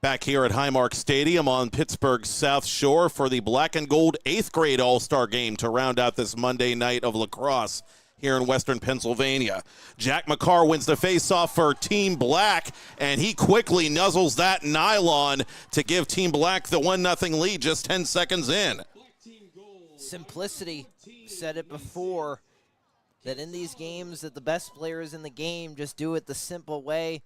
Back here at Highmark Stadium on Pittsburgh's South Shore for the black and gold 8th grade All-Star game to round out this Monday night of lacrosse here in Western Pennsylvania. Jack McCarr wins the face-off for Team Black, and he quickly nuzzles that nylon to give Team Black the 1-0 lead just 10 seconds in. Simplicity, said it before, that in these games that the best players in the game just do it the simple way.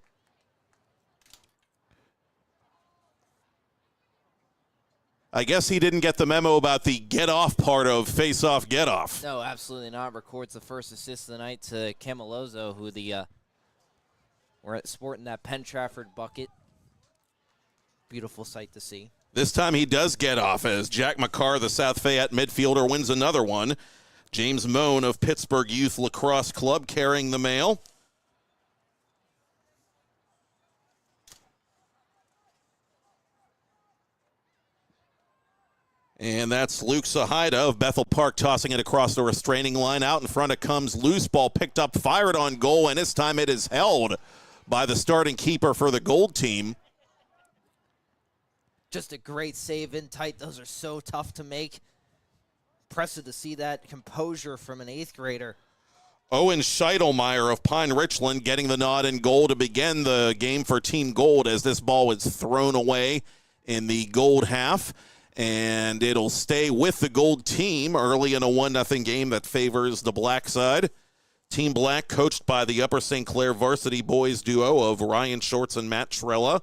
I guess he didn't get the memo about the get-off part of face-off get-off. No, absolutely not. Records the first assist of the night to Camilloso, who we're sporting that Penn Trafford bucket. Beautiful sight to see. This time he does get off as Jack McCarr, the South Fayette midfielder, wins another one. James Moan of Pittsburgh Youth Lacrosse Club carrying the mail. And that's Luke Sahida of Bethel Park tossing it across the restraining line. Out in front it comes, loose ball picked up, fired on goal, and this time it is held by the starting keeper for the gold team. Just a great save in tight. Those are so tough to make. Impressive to see that composure from an 8th grader. Owen Scheitelmeyer of Pine Richland getting the nod in goal to begin the game for Team Gold as this ball is thrown away in the gold half. And it'll stay with the gold team early in a 1-0 game that favors the black side. Team Black coached by the Upper St. Clair varsity boys duo of Ryan Shorts and Matt Trella.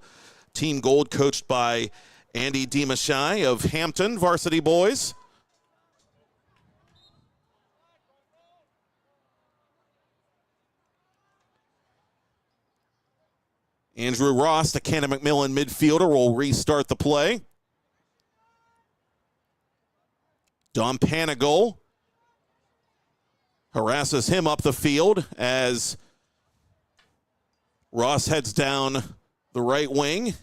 Team Gold coached by Andy Dimashai of Hampton varsity boys. Andrew Ross, the Cannon McMillan midfielder, will restart the play. Dom Panagol harasses him up the field as Ross heads down the right wing.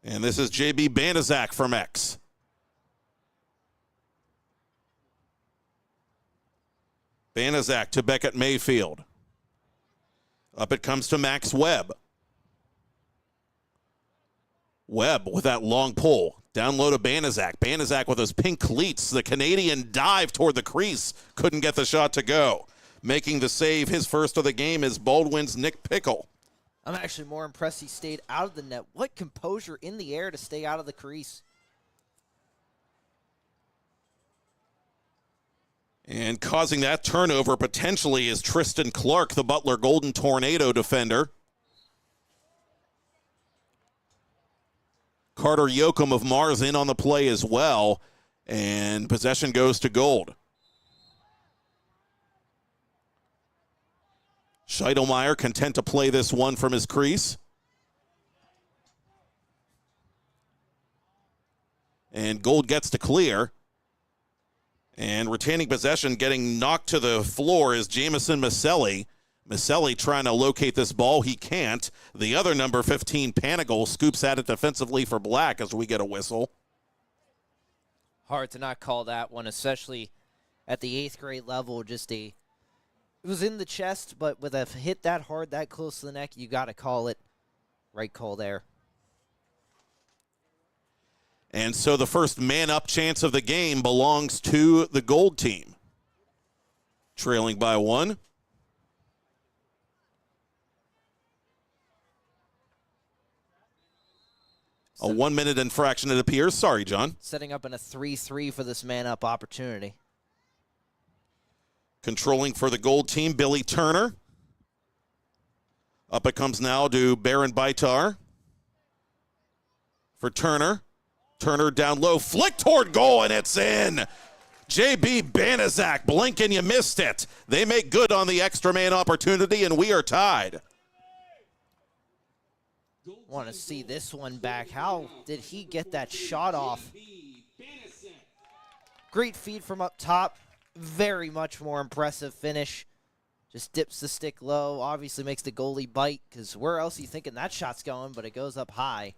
And this is J.B. Banaszak from X. Banaszak to Beckett Mayfield. Up it comes to Max Webb. Webb with that long pull. Down low to Banaszak. Banaszak with those pink cleats. The Canadian dive toward the crease. Couldn't get the shot to go. Making the save, his first of the game, is Baldwin's Nick Pickle. I'm actually more impressed he stayed out of the net. What composure in the air to stay out of the crease. And causing that turnover potentially is Tristan Clark, the Butler Golden Tornado defender. Carter Yoakum of Mars in on the play as well. And possession goes to Gold. Scheitelmeyer content to play this one from his crease. And Gold gets to clear. And retaining possession, getting knocked to the floor, is Jamison Maselli. Maselli trying to locate this ball. He can't. The other number 15, Panagol, scoops at it defensively for Black as we get a whistle. Hard to not call that one, especially at the 8th grade level. It was in the chest, but with a hit that hard, that close to the neck, you got to call it. Right call there. And so the first man-up chance of the game belongs to the Gold team. Trailing by 1. A 1-minute infraction, it appears. Sorry, John. Setting up in a 3-3 for this man-up opportunity. Controlling for the Gold team, Billy Turner. Up it comes now to Baron Baitar. For Turner. Turner down low, flick toward goal, and it's in. J.B. Banaszak, blink and you missed it. They make good on the extra man opportunity, and we are tied. Want to see this one back. How did he get that shot off? Great feed from up top. Very much more impressive finish. Just dips the stick low. Obviously makes the goalie bite, because where else are you thinking that shot's going, but it goes up high.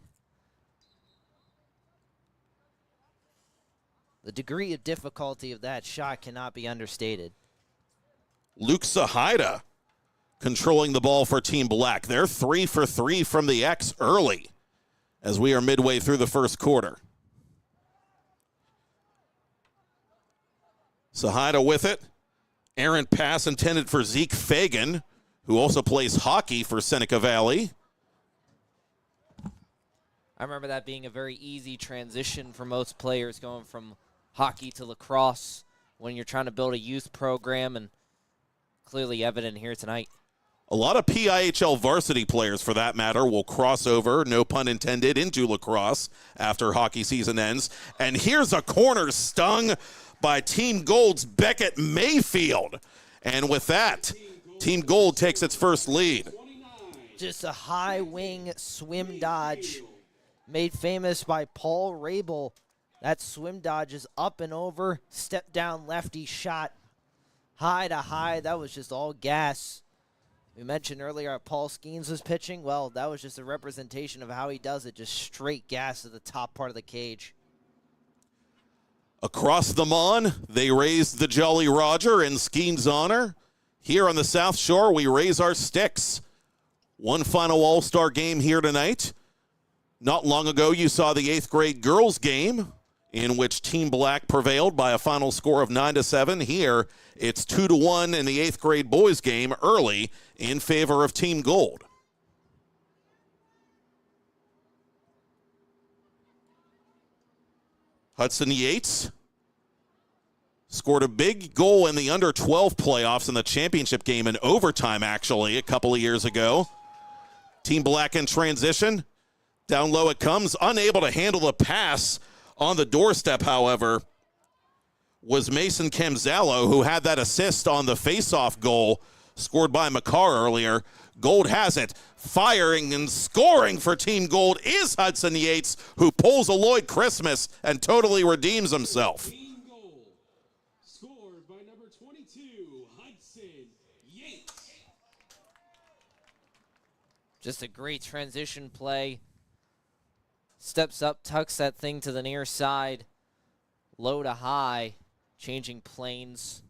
The degree of difficulty of that shot cannot be understated. Luke Sahida controlling the ball for Team Black. They're 3 for 3 from the X early as we are midway through the first quarter. Sahida with it. Errant pass intended for Zeke Fagan, who also plays hockey for Seneca Valley. I remember that being a very easy transition for most players going from hockey to lacrosse when you're trying to build a youth program, and clearly evident here tonight. A lot of PIHL varsity players, for that matter, will cross over, no pun intended, into lacrosse after hockey season ends. And here's a corner stung by Team Gold's Beckett Mayfield. And with that, Team Gold takes its first lead. Just a high wing swim dodge made famous by Paul Rabel. That swim dodge is up and over, step down lefty shot, high to high. That was just all gas. We mentioned earlier Paul Skeens was pitching. Well, that was just a representation of how he does it, just straight gas to the top part of the cage. Across the Mon, they raised the Jolly Roger in Skeen's honor. Here on the South Shore, we raise our sticks. One final all-star game here tonight. Not long ago, you saw the 8th grade girls game in which Team Black prevailed by a final score of 9-7. Here, it's 2-1 in the 8th grade boys game early in favor of Team Gold. Hudson Yates scored a big goal in the under-12 playoffs in the championship game in overtime, actually, a couple of years ago. Team Black in transition. Down low it comes. Unable to handle the pass on the doorstep, however, was Mason Camzalo, who had that assist on the face-off goal scored by McCarr earlier. Gold has it. Firing and scoring for Team Gold is Hudson Yates, who pulls a Lloyd Christmas and totally redeems himself. Team Gold, scored by number 22, Hudson Yates. Just a great transition play. Steps up, tucks that thing to the near side. Low to high, changing planes.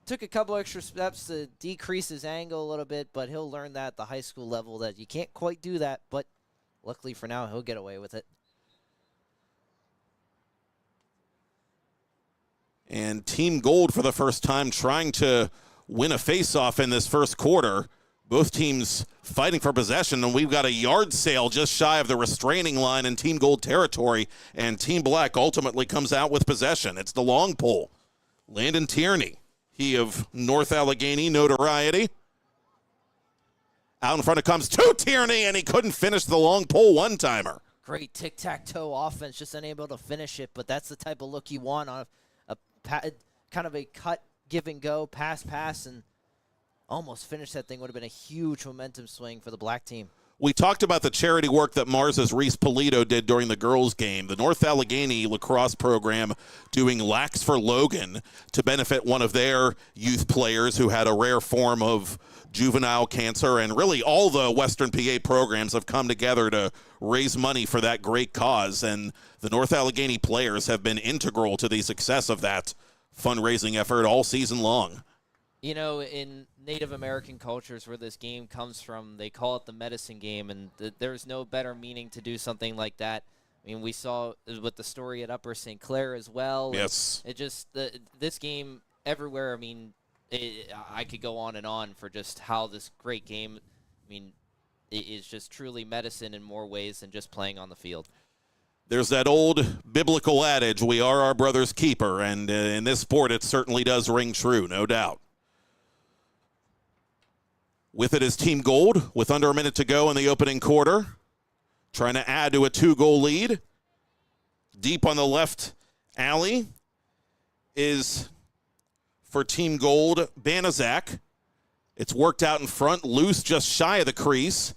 Took a couple extra steps to decrease his angle a little bit, but he'll learn that at the high school level that you can't quite do that, but luckily for now, he'll get away with it. And Team Gold, for the first time, trying to win a face-off in this first quarter. Both teams fighting for possession, and we've got a yard sale just shy of the restraining line in Team Gold territory, and Team Black ultimately comes out with possession. It's the long pole. Landon Tierney, he of North Allegheny notoriety. Out in front it comes to Tierney, and he couldn't finish the long pole one-timer. Great tic-tac-toe offense, just unable to finish it, but that's the type of look you want on a kind of a cut, give-and-go, pass, and almost finished that thing. Would have been a huge momentum swing for the Black team. We talked about the charity work that Mars's Reese Polito did during the girls' game. The North Allegheny lacrosse program doing LAX for Logan to benefit one of their youth players who had a rare form of juvenile cancer. And really all the Western PA programs have come together to raise money for that great cause. And the North Allegheny players have been integral to the success of that fundraising effort all season long. You know, in Native American cultures where this game comes from, they call it the medicine game, and there's no better meaning to do something like that. I mean, we saw with the story at Upper St. Clair as well. Yes. It just, this game everywhere, I mean, I could go on and on for just how this great game, I mean, it is just truly medicine in more ways than just playing on the field. There's that old biblical adage, we are our brother's keeper, and in this sport it certainly does ring true, no doubt. With it is Team Gold, with under a minute to go in the opening quarter, trying to add to a 2-goal lead. Deep on the left alley is, for Team Gold, Banaszak. It's worked out in front, loose just shy of the crease.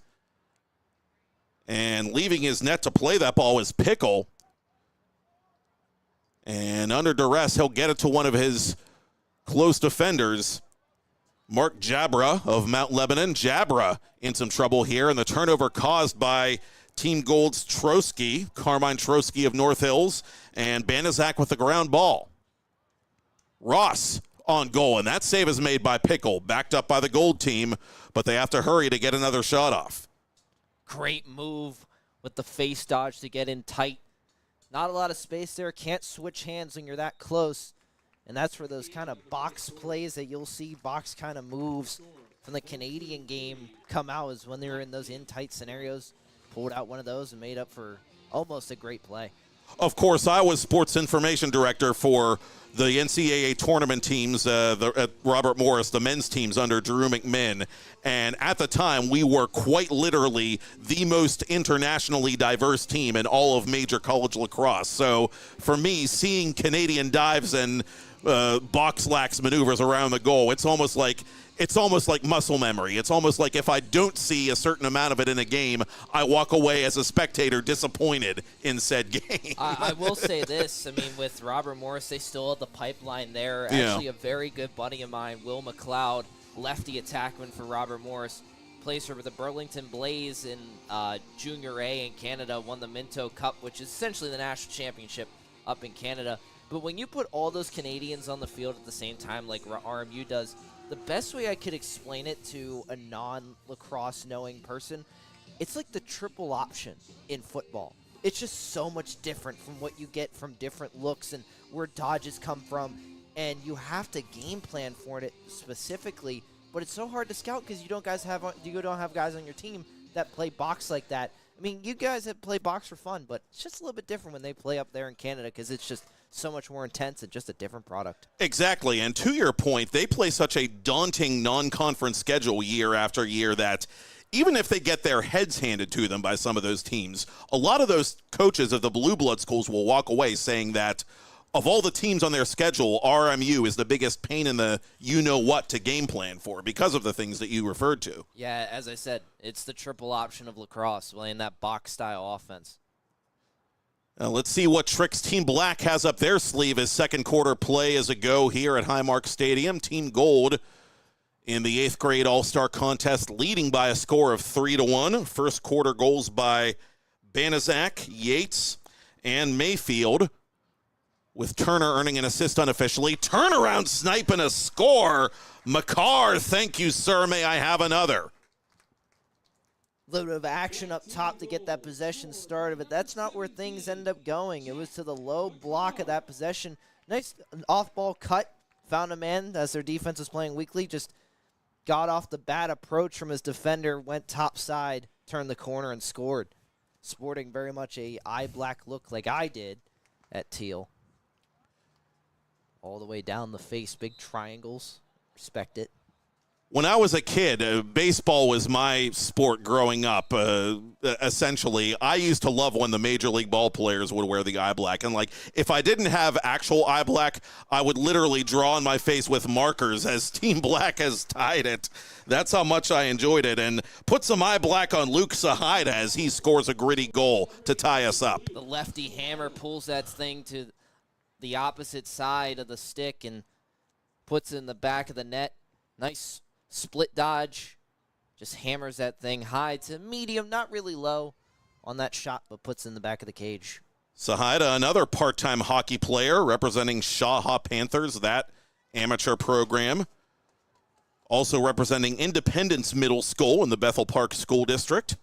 And leaving his net to play that ball is Pickle. And under duress, he'll get it to one of his close defenders, Mark Jabra of Mount Lebanon. Jabra in some trouble here, and the turnover caused by Team Gold's Trotsky, Carmine Trotsky of North Hills, and Banaszak with the ground ball. Ross on goal, and that save is made by Pickle, backed up by the Gold team, but they have to hurry to get another shot off. Great move with the face dodge to get in tight. Not a lot of space there. Can't switch hands when you're that close. And that's where those kind of box plays that you'll see, box kind of moves from the Canadian game come out, is when they were in those in-tight scenarios. Pulled out one of those and made up for almost a great play. Of course, I was sports information director for the NCAA tournament teams, at Robert Morris, the men's teams under Drew McMinn. And at the time, we were quite literally the most internationally diverse team in all of major college lacrosse. So for me, seeing Canadian dives and box lax maneuvers around the goal, it's almost like muscle memory. It's almost like if I don't see a certain amount of it in a game, I walk away as a spectator disappointed in said game. I will say this. I mean, with Robert Morris, they still have the pipeline there. Yeah. Actually, a very good buddy of mine, Will McLeod, lefty attackman for Robert Morris, plays for the Burlington Blaze in Junior A in Canada, won the Minto Cup, which is essentially the national championship up in Canada. But when you put all those Canadians on the field at the same time, like RMU does, the best way I could explain it to a non-lacrosse knowing person, it's like the triple option in football. It's just so much different from what you get from different looks and where dodges come from. And you have to game plan for it specifically, but it's so hard to scout because you don't have guys on your team that play box like that. I mean, you guys that play box for fun, but it's just a little bit different when they play up there in Canada because it's just so much more intense and just a different product. Exactly, and to your point, they play such a daunting non-conference schedule year after year that even if they get their heads handed to them by some of those teams, a lot of those coaches of the blue blood schools will walk away saying that of all the teams on their schedule, RMU is the biggest pain in the you-know-what to game plan for because of the things that you referred to. Yeah, as I said, it's the triple option of lacrosse, playing that box-style offense. Let's see what tricks Team Black has up their sleeve as second quarter play is a go here at Highmark Stadium. Team Gold in the 8th grade All-Star Contest leading by a score of 3-1. First quarter goals by Banaszak, Yates, and Mayfield, with Turner earning an assist unofficially. Turnaround snipe and a score. McCarr, thank you, sir. May I have another? Little bit of action up top to get that possession started, but that's not where things ended up going. It was to the low block of that possession. Nice off-ball cut. Found a man as their defense was playing weakly. Just got off the bad approach from his defender, went top side, turned the corner, and scored. Sporting very much a eye black look like I did at Teal. All the way down the face, big triangles. Respect it. When I was a kid, baseball was my sport growing up, essentially. I used to love when the Major League ball players would wear the eye black. And, like, if I didn't have actual eye black, I would literally draw on my face with markers as Team Black has tied it. That's how much I enjoyed it. And put some eye black on Luke Sahida as he scores a gritty goal to tie us up. The lefty hammer pulls that thing to the opposite side of the stick and puts it in the back of the net. Nice split dodge, just hammers that thing high to medium, not really low on that shot, but puts it in the back of the cage. Sahida, another part-time hockey player representing Shaha Panthers, that amateur program. Also representing Independence Middle School in the Bethel Park School District.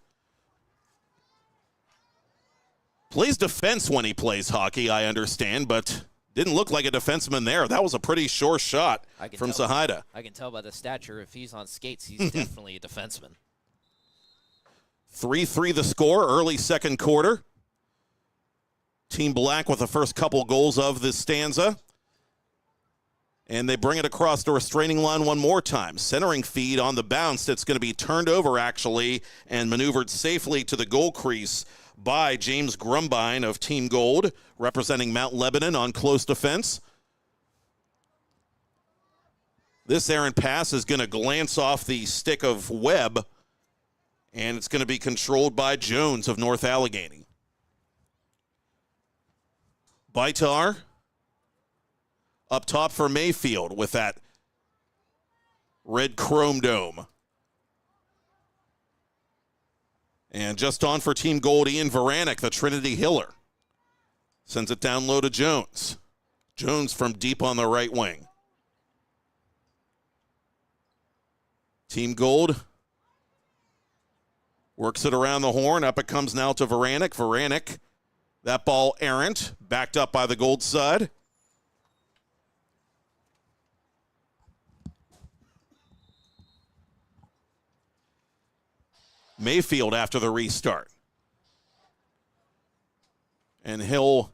Plays defense when he plays hockey, I understand, but didn't look like a defenseman there. That was a pretty sure shot from Sahida. I can tell by the stature, if he's on skates, he's definitely a defenseman. 3-3 the score, early second quarter. Team Black with the first couple goals of this stanza. And they bring it across the restraining line one more time. Centering feed on the bounce. It's going to be turned over, actually, and maneuvered safely to the goal crease by James Grumbine of Team Gold, representing Mount Lebanon on close defense. This errant pass is going to glance off the stick of Webb, and it's going to be controlled by Jones of North Allegheny. Baitar up top for Mayfield with that red chrome dome. And just on for Team Gold, Ian Varanek, the Trinity Hiller. Sends it down low to Jones. Jones from deep on the right wing. Team Gold works it around the horn. Up it comes now to Varanek. Varanek, that ball errant, backed up by the Gold side. Mayfield after the restart. And he'll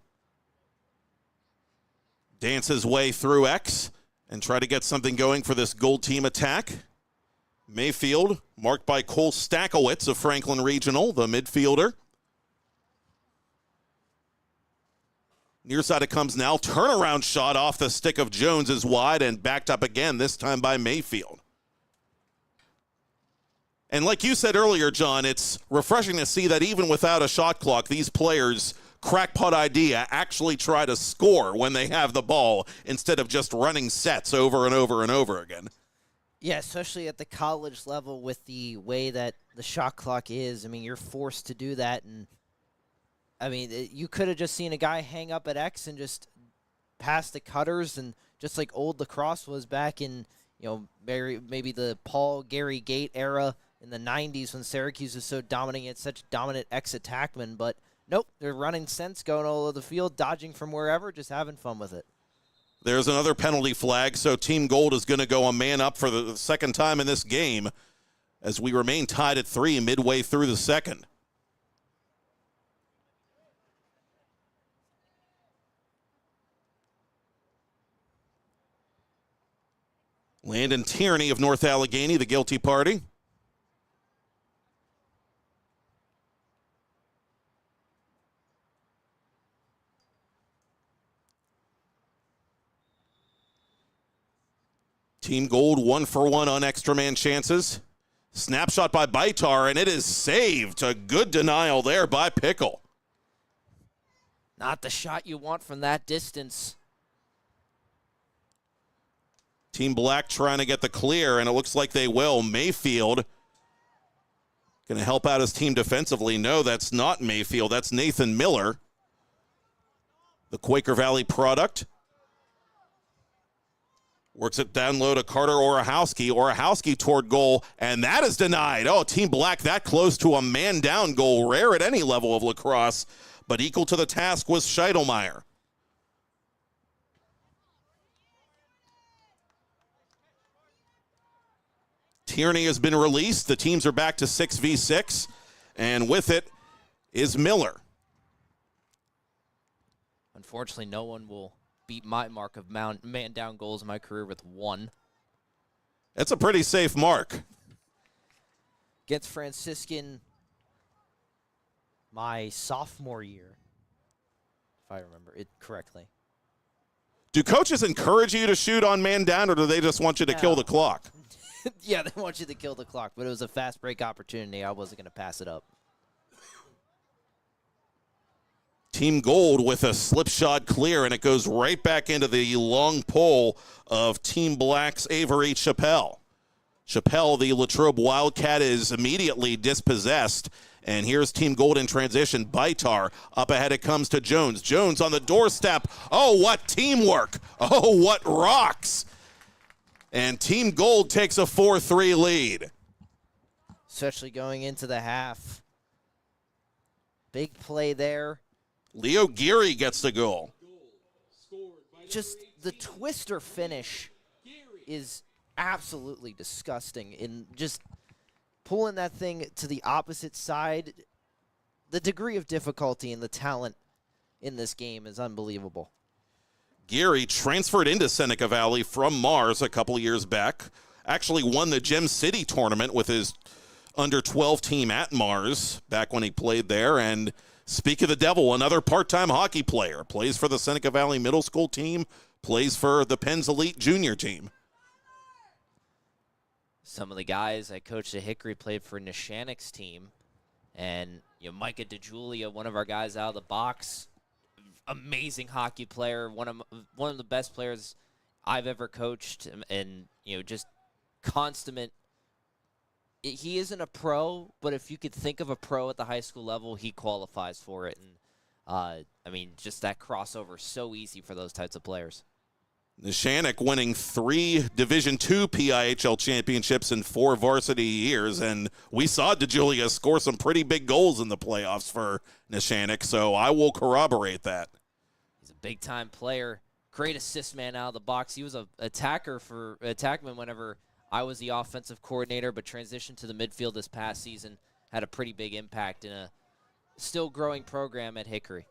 dance his way through X and try to get something going for this Gold team attack. Mayfield, marked by Cole Stakowitz of Franklin Regional, the midfielder. Near side it comes now. Turnaround shot off the stick of Jones is wide and backed up again, this time by Mayfield. And like you said earlier, John, it's refreshing to see that even without a shot clock, these players, crackpot idea, actually try to score when they have the ball instead of just running sets over and over and over again. Yeah, especially at the college level with the way that the shot clock is. I mean, you're forced to do that. And, I mean, you could have just seen a guy hang up at X and just pass the cutters, and just like old lacrosse was back in, maybe the Paul Gary Gate era in the 90s when Syracuse was so dominant, it's such dominant ex-attackmen. But, nope, they're running sense, going all over the field, dodging from wherever, just having fun with it. There's another penalty flag, so Team Gold is going to go a man up for the second time in this game as we remain tied at 3 midway through the second. Landon Tierney of North Allegheny, the guilty party. Team Gold 1 for 1 on extra man chances. Snapshot by Baitar, and it is saved. A good denial there by Pickle. Not the shot you want from that distance. Team Black trying to get the clear, and it looks like they will. Mayfield going to help out his team defensively. No, that's not Mayfield. That's Nathan Miller, the Quaker Valley product. Works it down low to Carter Orahowski. Orahowski toward goal, and that is denied. Oh, Team Black that close to a man-down goal. Rare at any level of lacrosse, but equal to the task was Scheitelmeyer. Tierney has been released. The teams are back to 6v6, and with it is Miller. Unfortunately, no one will beat my mark of man-down goals in my career with 1. That's a pretty safe mark. Against Franciscan my sophomore year, if I remember it correctly. Do coaches encourage you to shoot on man down, or do they just want you to kill the clock? Yeah, they want you to kill the clock, but it was a fast break opportunity. I wasn't going to pass it up. Team Gold with a slip shot clear, and it goes right back into the long pole of Team Black's Avery Chappelle. Chappelle, the Latrobe Wildcat, is immediately dispossessed. And here's Team Gold in transition. Baitar, up ahead it comes to Jones. Jones on the doorstep. Oh, what teamwork. Oh, what rocks. And Team Gold takes a 4-3 lead. Especially going into the half. Big play there. Leo Geary gets the goal. Just the twister finish is absolutely disgusting. In just pulling that thing to the opposite side, the degree of difficulty and the talent in this game is unbelievable. Geary transferred into Seneca Valley from Mars a couple years back. Actually won the Gem City tournament with his under-12 team at Mars back when he played there. And speak of the devil, another part-time hockey player. Plays for the Seneca Valley middle school team. Plays for the Penn's Elite junior team. Some of the guys I coached at Hickory played for Nishanik's team. And, Micah DeJulia, one of our guys out of the box, amazing hockey player, one of the best players I've ever coached, and just consummate. He isn't a pro, but if you could think of a pro at the high school level, he qualifies for it. And just that crossover so easy for those types of players. Neshannock winning 3 Division II PIHL championships in 4 varsity years, and we saw DeJulia score some pretty big goals in the playoffs for Neshannock, so I will corroborate that. He's a big-time player, great assist man out of the box. He was an attackman whenever I was the offensive coordinator, but transitioned to the midfield this past season, had a pretty big impact in a still growing program at Hickory.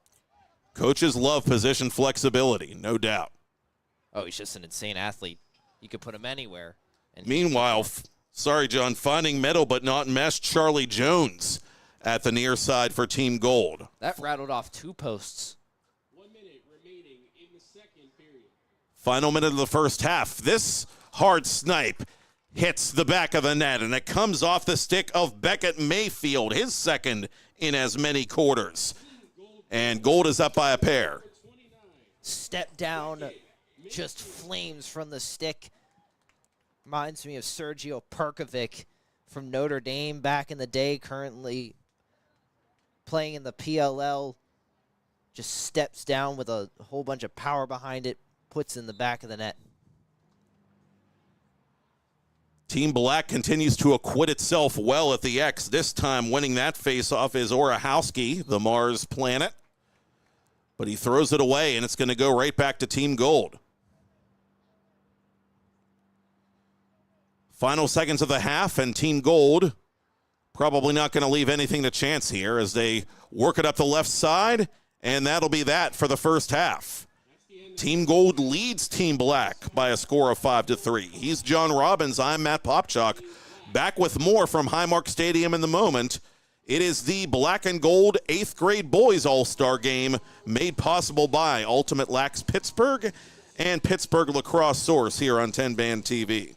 Coaches love position flexibility, no doubt. Oh, he's just an insane athlete. You could put him anywhere. And Meanwhile, sorry, John, finding metal but not mesh, Charlie Jones at the near side for Team Gold. that rattled off 2 posts. 1 minute remaining in the second period. Final minute of the first half. This hard snipe hits the back of the net, and it comes off the stick of Beckett Mayfield, his second in as many quarters. And Gold is up by a pair. Step down, just flames from the stick. Reminds me of Sergio Perkovic from Notre Dame back in the day, currently playing in the PLL. Just steps down with a whole bunch of power behind it, puts in the back of the net. Team Black continues to acquit itself well at the X. This time winning that face-off is Orahowski, the Mars Planet. But he throws it away, and it's going to go right back to Team Gold. Final seconds of the half, and Team Gold probably not going to leave anything to chance here as they work it up the left side, and that'll be that for the first half. Team Gold leads Team Black by a score of 5-3. He's John Robbins. I'm Matt Popchock. Back with more from Highmark Stadium in the moment. It is the Black and Gold 8th grade boys All-Star Game made possible by Ultimate LAX Pittsburgh and Pittsburgh Lacrosse Source here on TenbandTV.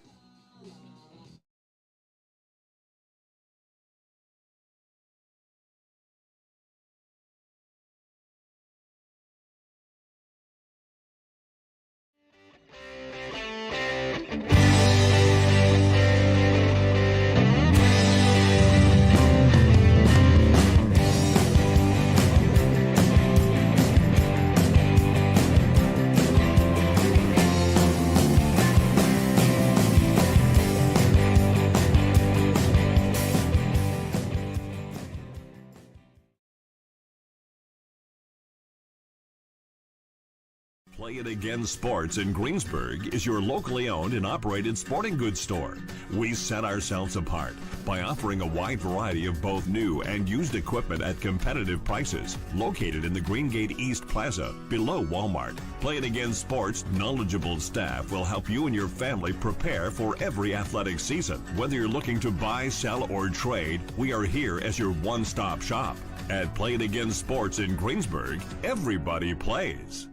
Play It Again Sports in Greensburg is your locally owned and operated sporting goods store. We set ourselves apart by offering a wide variety of both new and used equipment at competitive prices. Located in the Greengate East Plaza, below Walmart, Play It Again Sports' knowledgeable staff will help you and your family prepare for every athletic season. Whether you're looking to buy, sell, or trade, we are here as your one-stop shop. At Play It Again Sports in Greensburg, everybody plays.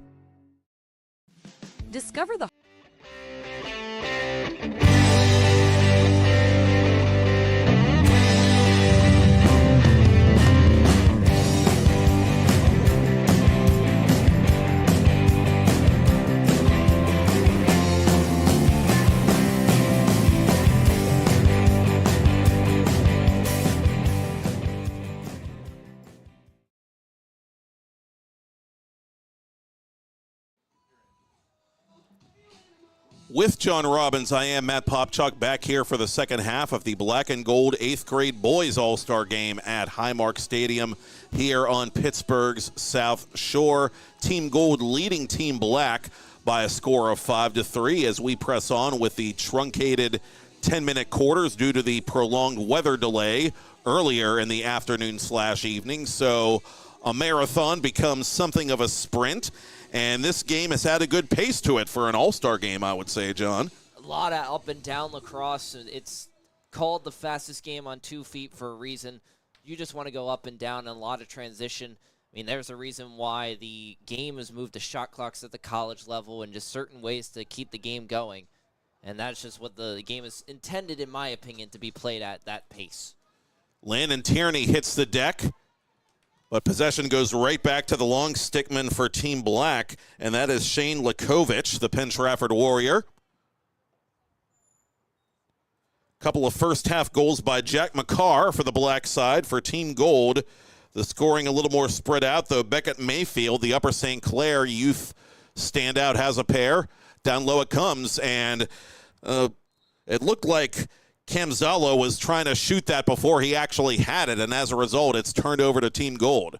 Discover the With John Robbins, I am Matt Popchock back here for the second half of the Black and Gold 8th grade boys All-Star Game at Highmark Stadium here on Pittsburgh's South Shore. Team Gold leading Team Black by a score of 5-3 as we press on with the truncated 10-minute quarters due to the prolonged weather delay earlier in the afternoon/evening. So a marathon becomes something of a sprint. And this game has had a good pace to it for an all-star game, I would say, John. A lot of up and down lacrosse. It's called the fastest game on 2 feet for a reason. You just want to go up and down and a lot of transition. I mean, there's a reason why the game has moved to shot clocks at the college level and just certain ways to keep the game going. And that's just what the game is intended, in my opinion, to be played at that pace. Landon Tierney hits the deck. But possession goes right back to the long stickman for Team Black, and that is Shane Lakovich, the Penn Trafford Warrior. Couple of first-half goals by Jack McCarr for the Black side for Team Gold. The scoring a little more spread out, though. Beckett Mayfield, the Upper St. Clair youth standout, has a pair. Down low it comes, and it looked like Camzalo was trying to shoot that before he actually had it, and as a result, it's turned over to Team Gold.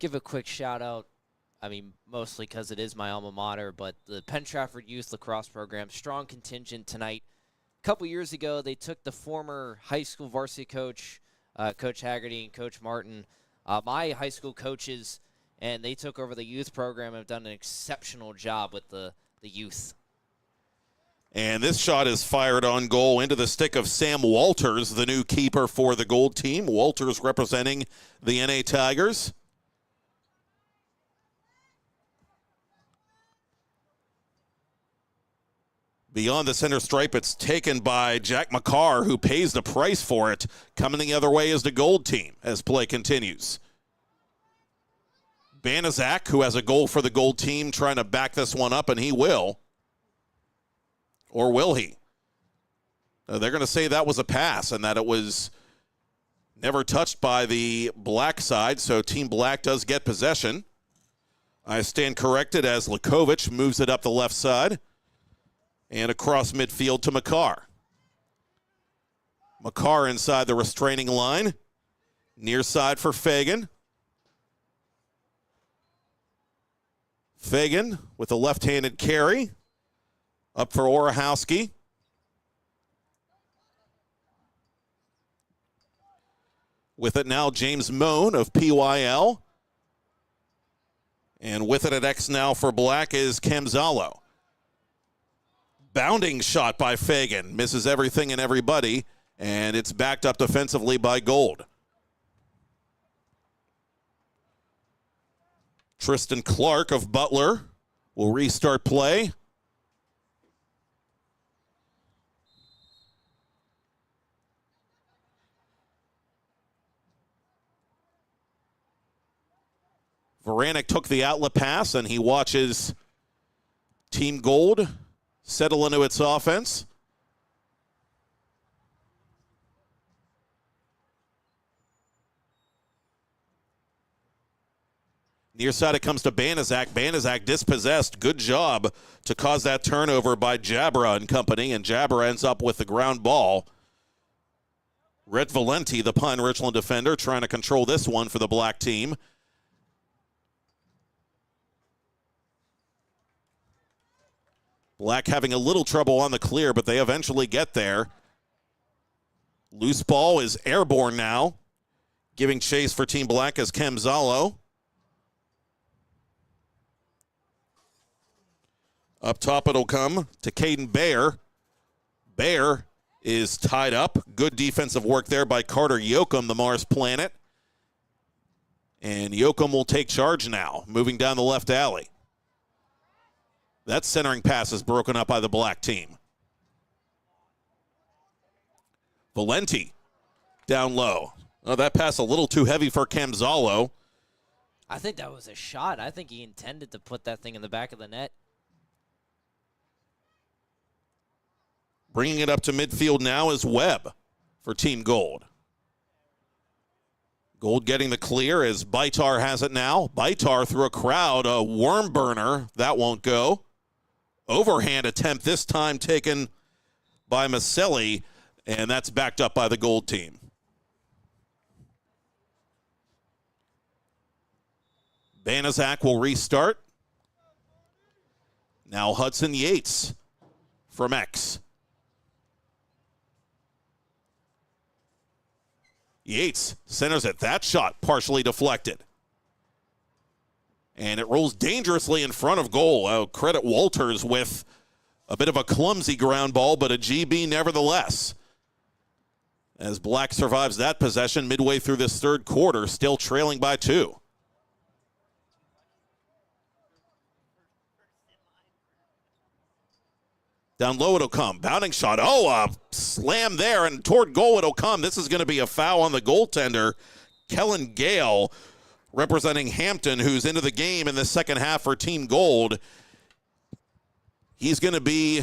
Give a quick shout out. I mean, mostly because it is my alma mater, but the Penn Trafford Youth Lacrosse Program, strong contingent tonight. A couple years ago, they took the former high school varsity coach, Coach Haggerty and Coach Martin, my high school coaches, and they took over the youth program and have done an exceptional job with the youth. And this shot is fired on goal into the stick of Sam Walters, the new keeper for the Gold team. Walters representing the NA Tigers. Beyond the center stripe, it's taken by Jack McCarr, who pays the price for it. Coming the other way is the Gold team as play continues. Banaszak, who has a goal for the Gold team, trying to back this one up, and he will. Or will he? They're going to say that was a pass and that it was never touched by the Black side, so Team Black does get possession. I stand corrected as Lakovic moves it up the left side. And across midfield to McCarr. McCarr inside the restraining line. Near side for Fagan. Fagan with a left-handed carry. Up for Orahowski. With it now, James Moan of PYL. And with it at X now for Black is Camzalo. Bounding shot by Fagan. Misses everything and everybody, and it's backed up defensively by Gold. Tristan Clark of Butler will restart play. Varanek took the outlet pass, and he watches Team Gold settle into its offense. Near side it comes to Banaszak. Banaszak dispossessed. Good job to cause that turnover by Jabra and company, and Jabra ends up with the ground ball. Rhett Valenti, the Pine Richland defender, trying to control this one for the Black team. Black having a little trouble on the clear, but they eventually get there. Loose ball is airborne now. Giving chase for Team Black is Camzalo. Up top it'll come to Caden Bayer. Bayer is tied up. Good defensive work there by Carter Yoakum, the Mars Planet. And Yoakum will take charge now, moving down the left alley. That centering pass is broken up by the Black team. Valenti down low. Oh, that pass a little too heavy for Camzalo. I think that was a shot. I think he intended to put that thing in the back of the net. Bringing it up to midfield now is Webb for Team Gold. Gold getting the clear as Baitar has it now. Baitar through a crowd, a worm burner. That won't go. Overhand attempt this time taken by Maselli, and that's backed up by the Gold team. Banaszak will restart. Now Hudson Yates from X. Yates centers it. That shot partially deflected. And it rolls dangerously in front of goal. Credit Walters with a bit of a clumsy ground ball, but a GB nevertheless. As Black survives that possession midway through this third quarter, still trailing by 2. Down low it'll come. Bounding shot. Oh, a slam there, and toward goal it'll come. This is going to be a foul on the goaltender, Kellen Gale, representing Hampton, who's into the game in the second half for Team Gold. He's going to be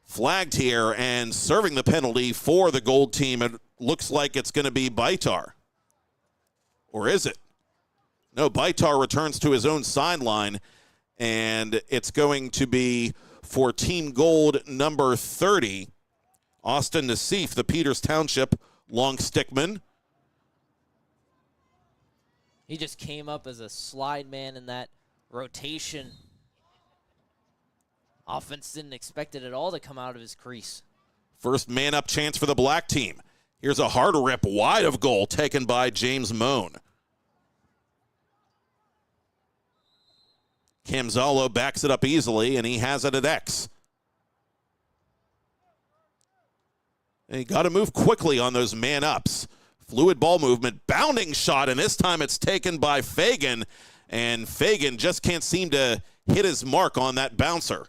flagged here and serving the penalty for the Gold team. It looks like it's going to be Baitar. Or is it? No, Baitar returns to his own sideline And it's going to be for Team Gold number 30, Austin Nassif, the Peters Township long stickman. He just came up as a slide man in that rotation. Offense didn't expect it at all to come out of his crease. First man-up chance for the black team. Here's a hard rip wide of goal taken by James Moan. Camzalo backs it up easily, and he has it at X. And you got to move quickly on those man-ups. Fluid ball movement, bounding shot, and this time it's taken by Fagan, and Fagan just can't seem to hit his mark on that bouncer.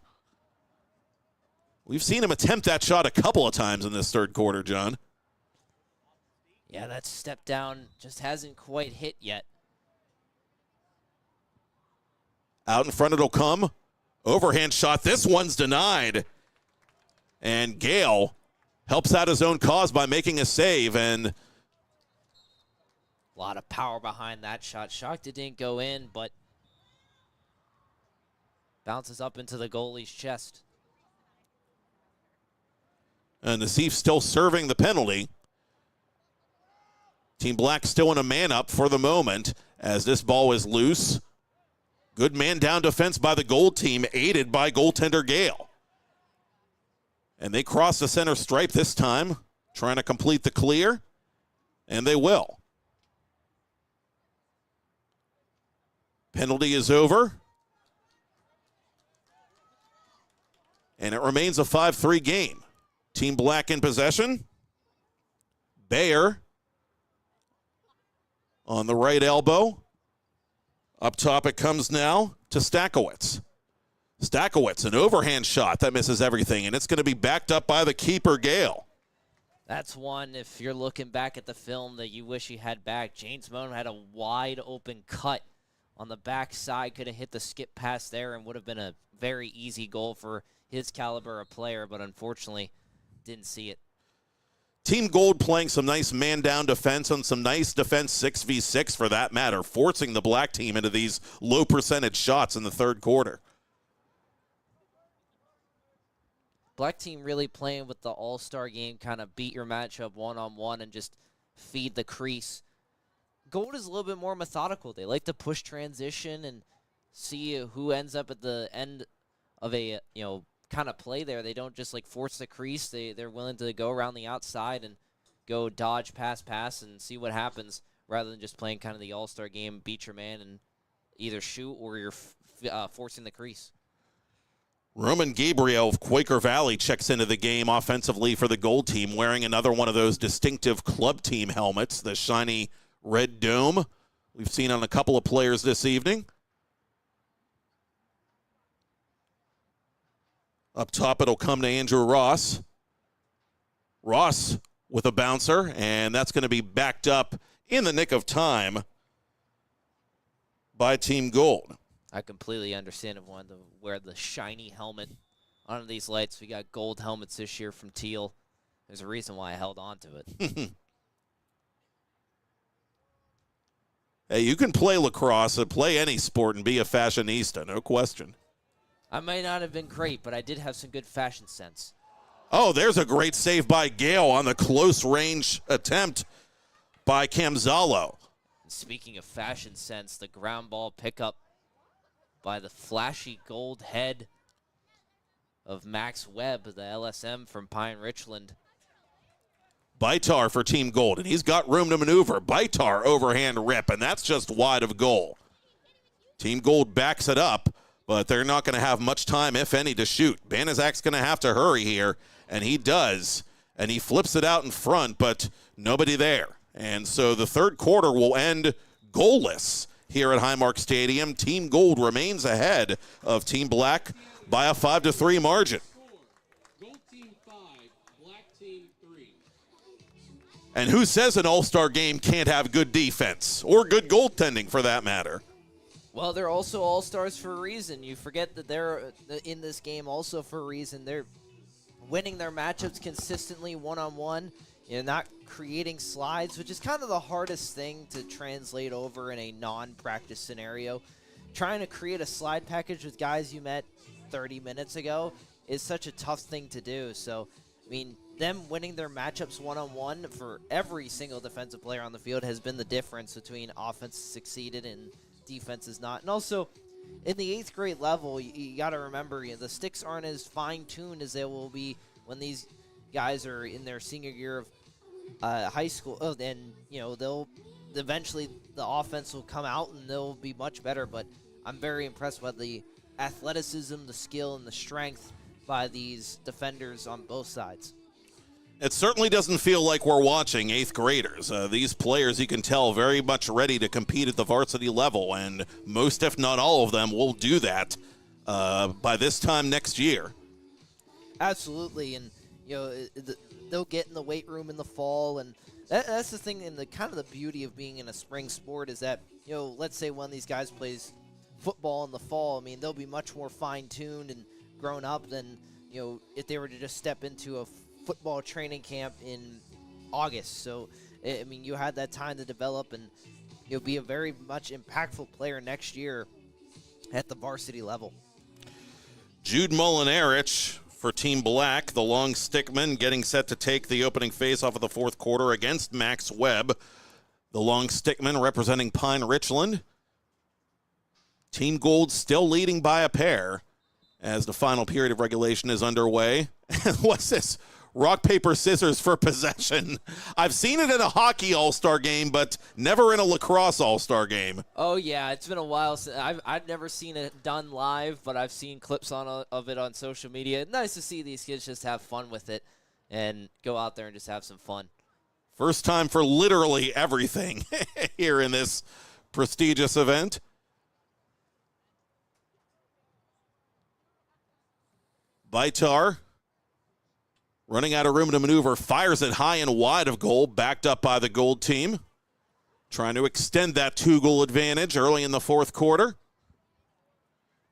We've seen him attempt that shot a couple of times in this third quarter, John. Yeah, that step down just hasn't quite hit yet. Out in front it'll come. Overhand shot. This one's denied. And Gale helps out his own cause by making a save. And a lot of power behind that shot. Shocked it didn't go in, but bounces up into the goalie's chest. And Nassif still serving the penalty. Team Black still in a man-up for the moment as this ball is loose. Good man-down defense by the Gold team, aided by goaltender Gale. And they cross the center stripe this time, trying to complete the clear, and they will. Penalty is over. And it remains a 5-3 game. Team Black in possession. Bayer on the right elbow. Up top it comes now to Stakowicz. Stakowicz, an overhand shot that misses everything, and it's going to be backed up by the keeper, Gale. That's one, if you're looking back at the film, that you wish you had back. James Moan had a wide open cut on the backside, could have hit the skip pass there and would have been a very easy goal for his caliber of player, but unfortunately didn't see it. Team Gold playing some nice man-down defense and some nice defense 6v6 for that matter, forcing the black team into these low-percentage shots in the third quarter. Black team really playing with the all-star game, kind of beat your matchup one-on-one and just feed the crease. Gold is a little bit more methodical. They like to push transition and see who ends up at the end of a, kind of play there. They don't just force the crease. They're willing to go around the outside and go dodge, pass, and see what happens rather than just playing kind of the all-star game, beat your man and either shoot or you're forcing the crease. Roman Gabriel of Quaker Valley checks into the game offensively for the Gold team, wearing another one of those distinctive club team helmets, the shiny red dome we've seen on a couple of players this evening. Up top, it'll come to Andrew Ross. Ross with a bouncer, and that's going to be backed up in the nick of time by Team Gold. I completely understand if wanted to wear the shiny helmet under these lights. We got gold helmets this year from Teal. There's a reason why I held on to it. Hey, you can play lacrosse and play any sport and be a fashionista, no question. I might not have been great, but I did have some good fashion sense. Oh, there's a great save by Gale on the close-range attempt by Camzalo. Speaking of fashion sense, the ground ball pickup by the flashy gold head of Max Webb, the LSM from Pine Richland. Baitar for Team Gold, and he's got room to maneuver. Baitar overhand rip, and that's just wide of goal. Team Gold backs it up, but they're not going to have much time, if any, to shoot. Banaszak's going to have to hurry here, and he does. And he flips it out in front, but nobody there. And so the third quarter will end goalless here at Highmark Stadium. Team Gold remains ahead of Team Black by a 5-3 margin. Gold team 5, black team 3. And who says an all-star game can't have good defense or good goaltending for that matter? Well, they're also all-stars for a reason. You forget that they're in this game also for a reason. They're winning their matchups consistently one-on-one, not creating slides, which is kind of the hardest thing to translate over in a non-practice scenario. trying to create a slide package with guys you met 30 minutes ago is such a tough thing to do. So, I mean, them winning their matchups one-on-one for every single defensive player on the field has been the difference between offense succeeded and defense is not. And also, in the 8th grade level, you got to remember, the sticks aren't as fine-tuned as they will be when these guys are in their senior year of high school. Oh, and, they'll eventually the offense will come out and they'll be much better. But I'm very impressed by the athleticism, the skill, and the strength by these defenders on both sides. It certainly doesn't feel like we're watching 8th graders. These players, you can tell, very much ready to compete at the varsity level, and most, if not all of them, will do that by this time next year. Absolutely, and they'll get in the weight room in the fall, and that's the thing, and the kind of the beauty of being in a spring sport is that, let's say one of these guys plays football in the fall. I mean, they'll be much more fine-tuned and grown up than, if they were to just step into a football training camp in August. So, I mean, you had that time to develop, and you'll be a very much impactful player next year at the varsity level. Jude Molinarich for Team Black, the long stickman, getting set to take the opening face-off of the 4th quarter against Max Webb. The long stickman representing Pine Richland. Team Gold still leading by a pair as the final period of regulation is underway. What's this? Rock, paper, scissors for possession. I've seen it in a hockey all-star game, but never in a lacrosse all-star game. Oh, yeah, it's been a while since I've never seen it done live, but I've seen clips of it on social media. Nice to see these kids just have fun with it and go out there and just have some fun. First time for literally everything here in this prestigious event. Vitar, running out of room to maneuver, fires it high and wide of goal, backed up by the Gold team. Trying to extend that 2-goal advantage early in the 4th quarter.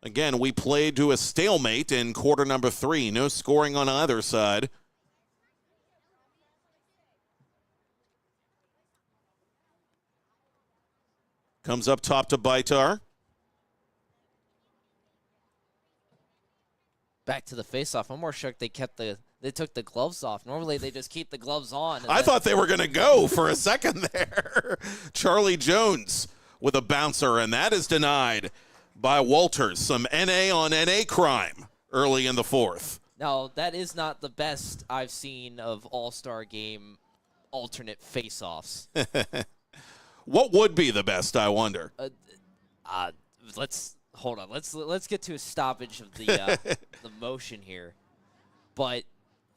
Again, we played to a stalemate in quarter number 3. No scoring on either side. Comes up top to Vitar. Back to the face-off. I'm more shocked they took the gloves off. Normally they just keep the gloves on. I thought they were going to go for a second there. Charlie Jones with a bouncer, and that is denied by Walters. Some NA on NA crime early in the 4th. No, that is not the best I've seen of all-star game alternate face-offs. What would be the best, I wonder? Hold on. Let's get to a stoppage of the the motion here. But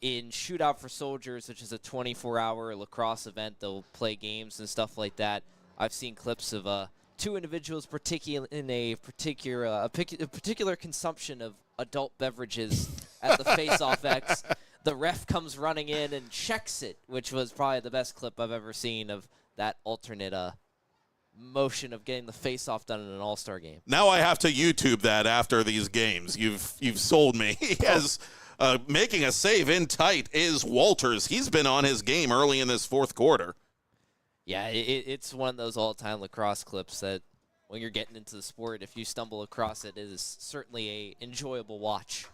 in Shootout for Soldiers, which is a 24-hour lacrosse event, they'll play games and stuff like that. I've seen clips of 2 individuals in a particular consumption of adult beverages at the face-off X. The ref comes running in and checks it, which was probably the best clip I've ever seen of that alternate motion of getting the face-off done in an all-star game. Now I have to YouTube that after these games. You've sold me. He has making a save in tight is Walters. He's been on his game early in this 4th quarter. Yeah, it's one of those all-time lacrosse clips that when you're getting into the sport, if you stumble across it, it is certainly a enjoyable watch.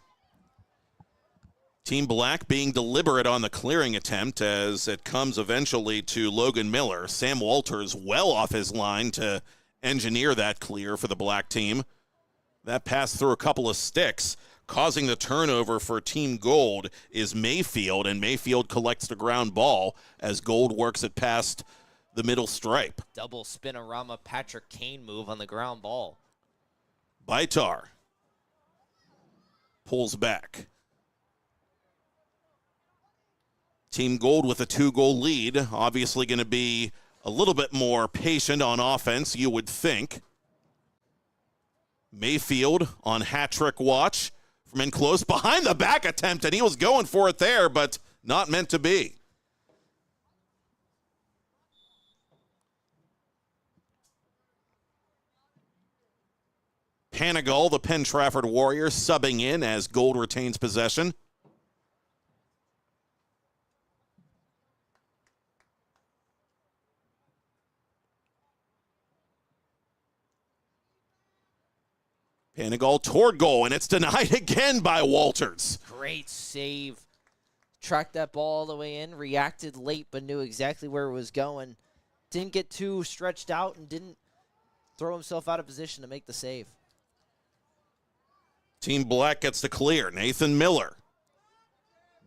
Team Black being deliberate on the clearing attempt as it comes eventually to Logan Miller. Sam Walters well off his line to engineer that clear for the Black team. That pass through a couple of sticks, causing the turnover for Team Gold is Mayfield, and Mayfield collects the ground ball as Gold works it past the middle stripe. Double spinorama Patrick Kane move on the ground ball. Vitar pulls back. Team Gold with a 2-goal lead, obviously going to be a little bit more patient on offense, you would think. Mayfield on hat-trick watch from in close, behind the back attempt, and he was going for it there, but not meant to be. Panagal, the Penn Trafford Warriors, subbing in as Gold retains possession. Panagol toward goal, and it's denied again by Walters. Great save. Tracked that ball all the way in, reacted late, but knew exactly where it was going. Didn't get too stretched out and didn't throw himself out of position to make the save. Team Black gets the clear. Nathan Miller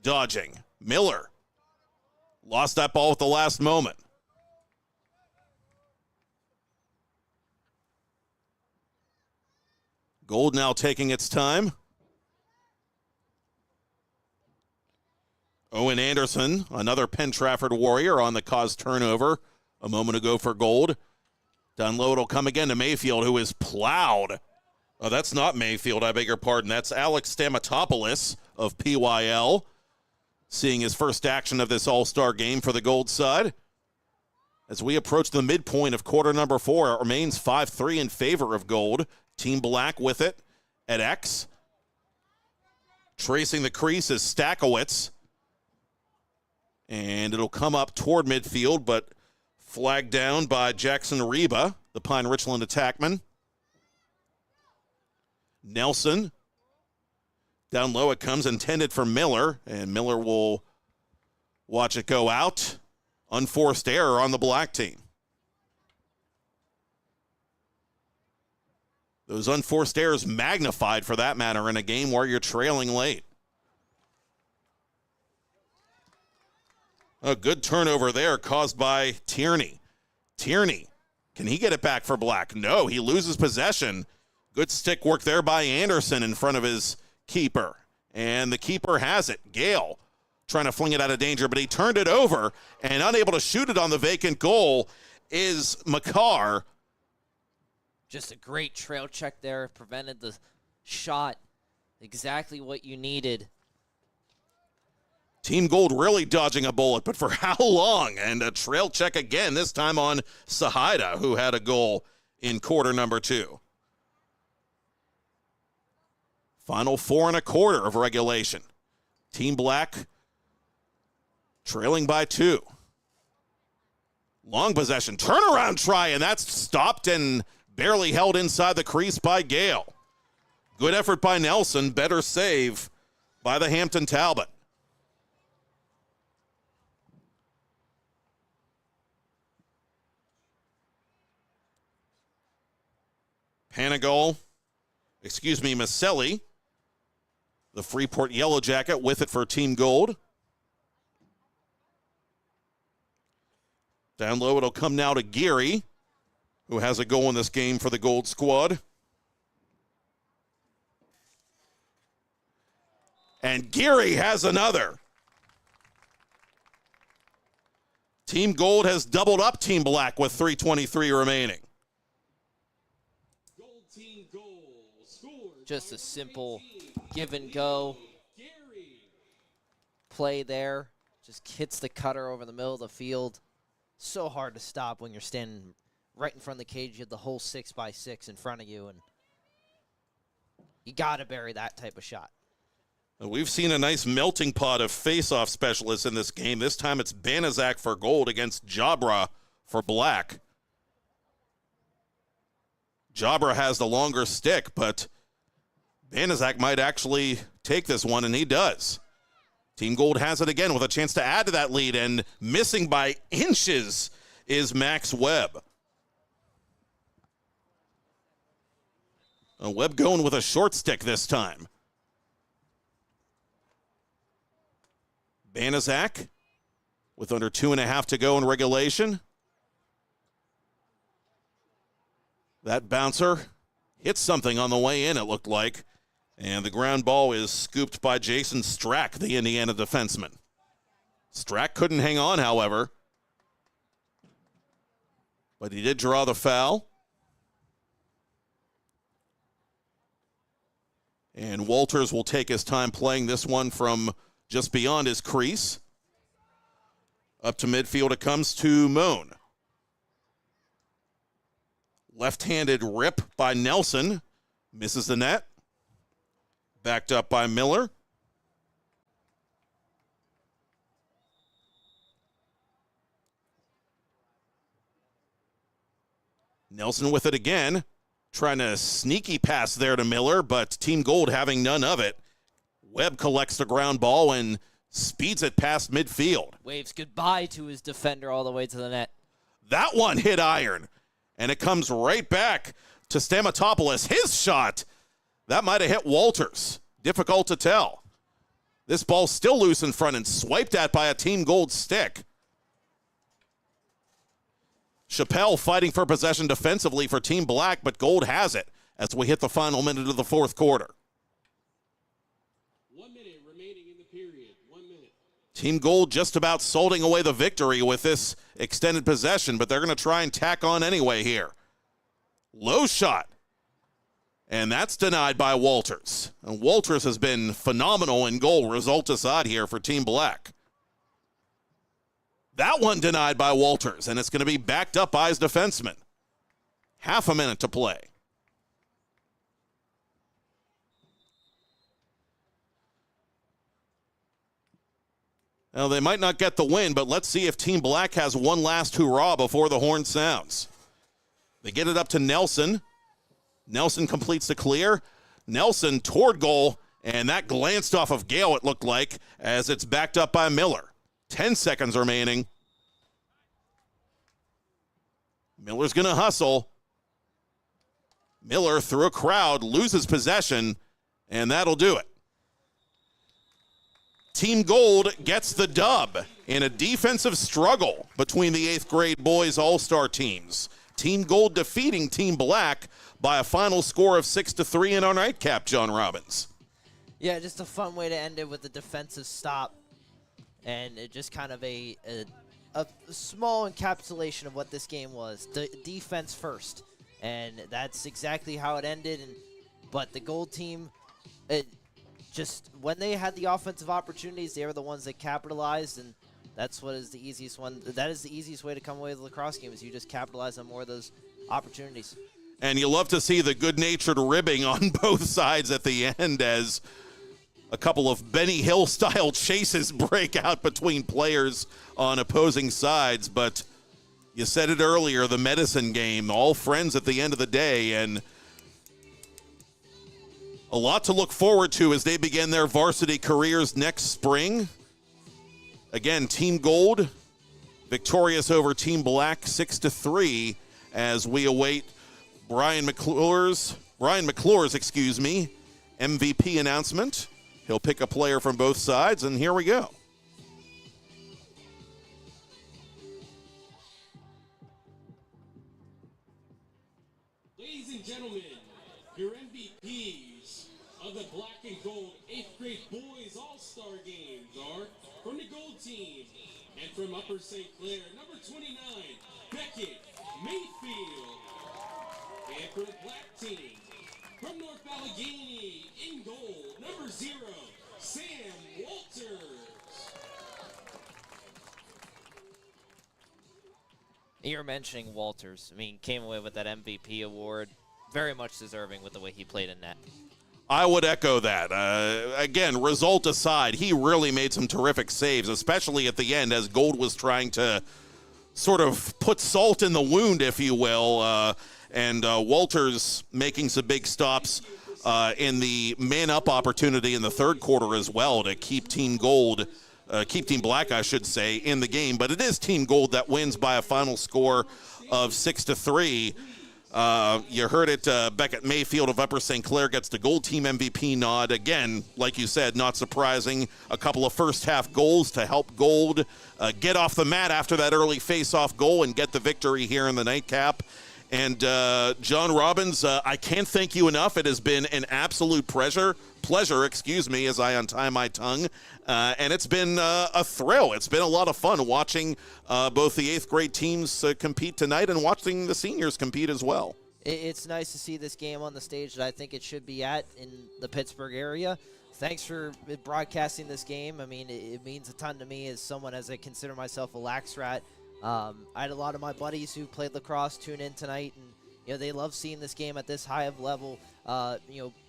dodging. Miller lost that ball at the last moment. Gold now taking its time. Owen Anderson, another Penn Trafford Warrior, on the cause turnover a moment ago for Gold. Down low, it'll come again to Mayfield, who is plowed. Oh, that's not Mayfield, I beg your pardon. That's Alex Stamatopoulos of PYL, seeing his first action of this All-Star game for the Gold side. As we approach the midpoint of quarter number 4, it remains 5-3 in favor of Gold. Team Black with it at X. Tracing the crease is Stakowitz. And it'll come up toward midfield, but flagged down by Jackson Reba, the Pine Richland attackman. Nelson. Down low it comes, intended for Miller, and Miller will watch it go out. Unforced error on the Black team. Those unforced errors magnified, for that matter, in a game where you're trailing late. A good turnover there caused by Tierney. Tierney, can he get it back for Black? No, he loses possession. Good stick work there by Anderson in front of his keeper. And the keeper has it. Gale trying to fling it out of danger, but he turned it over, and unable to shoot it on the vacant goal is McCarr. Just a great trail check there. Prevented the shot. Exactly what you needed. Team Gold really dodging a bullet, but for how long? And a trail check again, this time on Sahida, who had a goal in quarter number 2. Final 4 1/4 of regulation. Team Black trailing by 2. Long possession, turnaround try, and that's stopped and barely held inside the crease by Gale. Good effort by Nelson, better save by the Hampton Talbot. Maselli, the Freeport Yellow Jacket, with it for Team Gold. Down low, it'll come now to Geary, who has a goal in this game for the Gold squad. And Geary has another. Team Gold has doubled up Team Black with 3:23 remaining. Gold team goal. Scored Just by a simple number 18, give and go Gary. play there. Just hits the cutter over the middle of the field. So hard to stop when you're standing right in front of the cage. You have the whole 6x6 in front of you, and you got to bury that type of shot. We've seen a nice melting pot of face-off specialists in this game. This time it's Banaszak for Gold against Jabra for Black. Jabra has the longer stick, but Banaszak might actually take this one, and he does. Team Gold has it again with a chance to add to that lead, and missing by inches is Max Webb. Webb going with a short stick this time. Banaszak with under 2.5 to go in regulation. That bouncer hit something on the way in, it looked like. And the ground ball is scooped by Jason Strack, the Indiana defenseman. Strack couldn't hang on, however. But he did draw the foul. And Walters will take his time playing this one from just beyond his crease. Up to midfield it comes to Moan. Left-handed rip by Nelson. Misses the net. Backed up by Miller. Nelson with it again. Trying to sneaky pass there to Miller, but Team Gold having none of it. Webb collects the ground ball and speeds it past midfield. Waves goodbye to his defender all the way to the net. That one hit iron, and it comes right back to Stamatopoulos. His shot, that might have hit Walters. Difficult to tell. This ball's still loose in front and swiped at by a Team Gold stick. Chappelle fighting for possession defensively for Team Black, but Gold has it as we hit the final minute of the fourth quarter. 1 minute remaining in the period. 1 minute. Team Gold just about salting away the victory with this extended possession, but they're going to try and tack on anyway here. Low shot. And that's denied by Walters. And Walters has been phenomenal in goal, result aside here for Team Black. That one denied by Walters, and it's going to be backed up by his defenseman. Half a minute to play. Now, they might not get the win, but let's see if Team Black has one last hurrah before the horn sounds. They get it up to Nelson. Nelson completes the clear. Nelson toward goal, and that glanced off of Gale, it looked like, as it's backed up by Miller. 10 seconds remaining. Miller's going to hustle. Miller, through a crowd, loses possession, and that'll do it. Team Gold gets the dub in a defensive struggle between the 8th grade boys all-star teams. Team Gold defeating Team Black by a final score of 6-3 in our nightcap, John Robbins. Yeah, just a fun way to end it with a defensive stop. And it just kind of a small encapsulation of what this game was. Defense first. And that's exactly how it ended. But the Gold team, just when they had the offensive opportunities, they were the ones that capitalized. And that's what is the easiest one. That is the easiest way to come away with a lacrosse game, is you just capitalize on more of those opportunities. And you love to see the good-natured ribbing on both sides at the end as a couple of Benny Hill-style chases break out between players on opposing sides. But you said it earlier, the medicine game, all friends at the end of the day, and a lot to look forward to as they begin their varsity careers next spring. Again, Team Gold victorious over Team Black 6-3 as we await Brian McClure's MVP announcement. He'll pick a player from both sides, and here we go. Ladies and gentlemen, your MVPs of the Black and Gold 8th grade boys all-star games are from the Gold team and from Upper St. Clair, number 29, Beckett Mayfield. And for the Black team, from North Allegheny, in goal, number 0, Sam Walters. You're mentioning Walters. I mean, came away with that MVP award. Very much deserving with the way he played in net. I would echo that. Again, result aside, he really made some terrific saves, especially at the end as Gold was trying to sort of put salt in the wound, if you will. And Walters making some big stops in the man-up opportunity in the third quarter as well to keep Team Black, I should say, in the game. But it is Team Gold that wins by a final score of 6-3. You heard it, Beckett Mayfield of Upper St. Clair gets the Gold Team MVP nod. Again, like you said, not surprising. A couple of first-half goals to help Gold get off the mat after that early face-off goal and get the victory here in the nightcap. And John Robbins, I can't thank you enough. It has been an absolute pleasure, as I untie my tongue. And it's been a thrill. It's been a lot of fun watching both the 8th grade teams compete tonight and watching the seniors compete as well. It's nice to see this game on the stage that I think it should be at in the Pittsburgh area. Thanks for broadcasting this game. I mean, it means a ton to me as someone, as I consider myself a lax rat. I had a lot of my buddies who played lacrosse tune in tonight, and they love seeing this game at this high of level,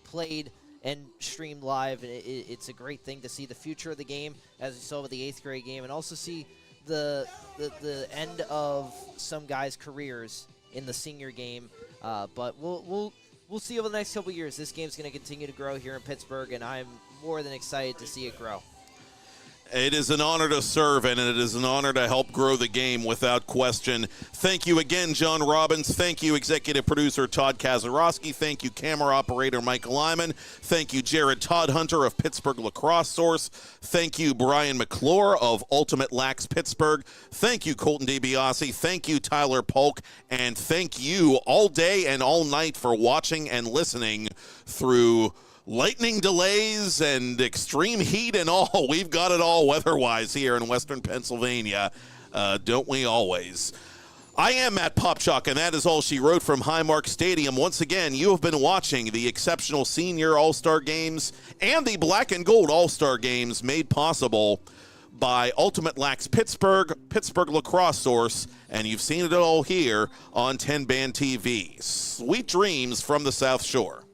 played and streamed live. And it's a great thing to see the future of the game, as we saw with the 8th grade game, and also see the end of some guys' careers in the senior game. But we'll see over the next couple years. This game's going to continue to grow here in Pittsburgh, and I'm more than excited to see it grow. It is an honor to serve, and it is an honor to help grow the game without question. Thank you again, John Robbins. Thank you, executive producer Todd Kazarowski. Thank you, camera operator Michael Lyman. Thank you, Jared Toddhunter of Pittsburgh Lacrosse Source. Thank you, Brian McClure of Ultimate LAX Pittsburgh. Thank you, Colton DiBiase. Thank you, Tyler Polk. And thank you all day and all night for watching and listening through lightning delays and extreme heat and all. We've got it all weather-wise here in Western Pennsylvania, don't we always? I am Matt Popchock, and that is all she wrote from Highmark Stadium. Once again, you have been watching the exceptional Senior All-Star Games and the Black and Gold All-Star Games made possible by Ultimate LAX Pittsburgh, Pittsburgh Lacrosse Source, and you've seen it all here on 10-Band TV. Sweet dreams from the South Shore.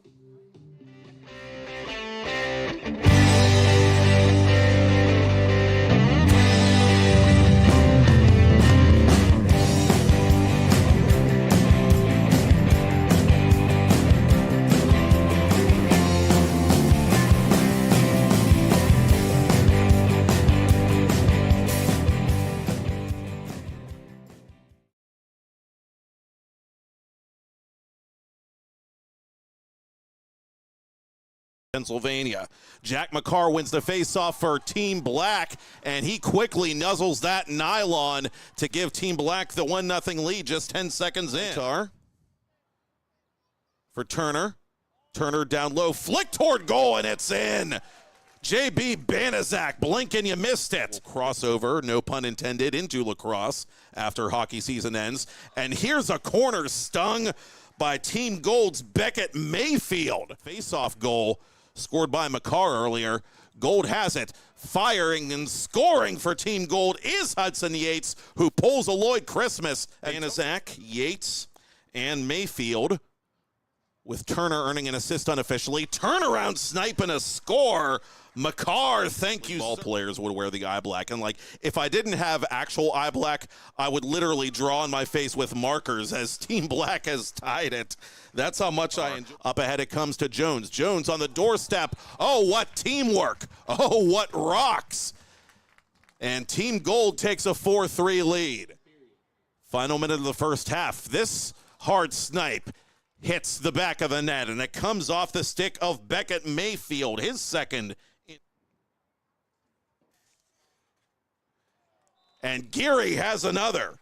Pennsylvania. Jack McCarr wins the faceoff for Team Black, and he quickly nuzzles that nylon to give Team Black the 1-0 lead just 10 seconds in. For Turner. Turner down low, flick toward goal, and it's in. J.B. Banaszak, blink and you missed it. Crossover, no pun intended, into lacrosse after hockey season ends. And here's a corner stung by Team Gold's Beckett Mayfield. Faceoff goal scored by McCarr earlier. Gold has it. Firing and scoring for Team Gold is Hudson Yates, who pulls a Lloyd Christmas. Banaszak, Yates, and Mayfield, with Turner earning an assist unofficially. Turnaround snipe and a score. McCarr, thank you. Ball players would wear the eye black. And, like, if I didn't have actual eye black, I would literally draw on my face with markers as Team Black has tied it. That's how much I enjoy. Up ahead it comes to Jones. Jones on the doorstep. Oh, what teamwork. Oh, what rocks. And Team Gold takes a 4-3 lead. Final minute of the first half. This hard snipe hits the back of the net, and it comes off the stick of Beckett Mayfield, his second. And Geary has another.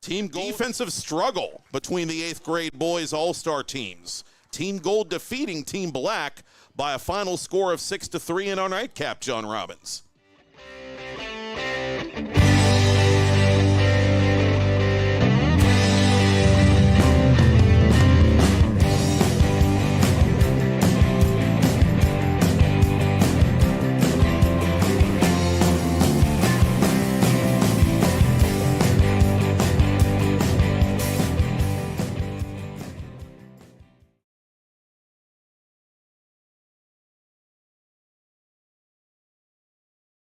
Team Gold defensive struggle between the 8th grade boys all-star teams. Team Gold defeating Team Black by a final score of 6-3 in our nightcap, John Robbins.